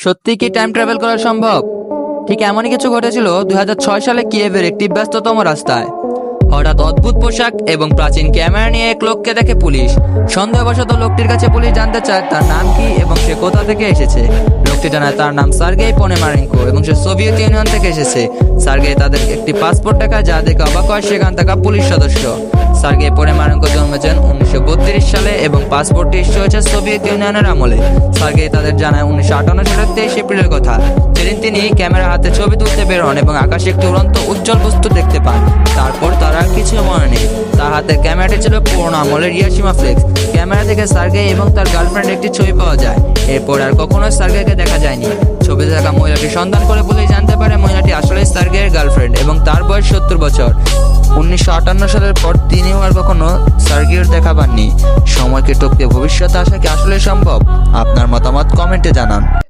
সত্যি কি time travel করা সম্ভব? ঠিক এমনই কিছু ঘটেছিল 2006 সালে কিয়েভের একটি ব্যস্ততম রাস্তায়। হঠাৎ অদ্ভুত পোশাক এবং প্রাচীন ক্যামেরা নিয়ে এক লোককে দেখে পুলিশ। সন্দেহবশত লোকটির কাছে পুলিশ জানতে চায় তার নাম কি এবং সে কোথা থেকে এসেছে। লোকটি জানায় তার নাম সার্গেই পোনেমারেঙ্কো এবং সে সোভিয়েত ইউনিয়ন থেকে এসেছে। সার্গেই তাদের একটি পাসপোর্ট দেখায়, যা দেখে অবাক হয় সেখান থাকা পুলিশ সদস্য। সার্গেই পোনেমারেঙ্কো জন্মেছেন 1932 সালে এবং পাসপোর্টটি ইস্যু হয়েছে সোভিয়েত ইউনিয়নের আমলে। সার্গেই তাদের জানায় 1958 সালের 23 এপ্রিলের কথা, যেদিন তিনি ক্যামেরা হাতে ছবি তুলতে বের হন এবং আকাশে একটি উড়ন্ত উজ্জ্বল বস্তু দেখতে পান। তারপর তার আর কিছু মনে নেই। তার হাতের ক্যামেরাটি ছিল পুরোনো আমলের ইয়াশিমা ফ্লেক্স। ক্যামেরা থেকে সার্গেই এবং তার গার্লফ্রেন্ড একটি ছবি পাওয়া যায়। এরপর আর কখনো সার্গেইকে দেখা যায়নি। ছবিতে থাকা মহিলাটির সন্ধান করে পুলিশ জানতে পারে মহিলাটি আসলে সার্গেইয়ের গার্লফ্রেন্ড এবং তার বয়স 70 বছর। 1958 সালের পর তিনিও আর কখনো সার্গেইয়ের দেখা পাননি। সময়কে টপকে ভবিষ্যতে আসা কি আসলে সম্ভব? আপনার মতামত কমেন্টে জানান।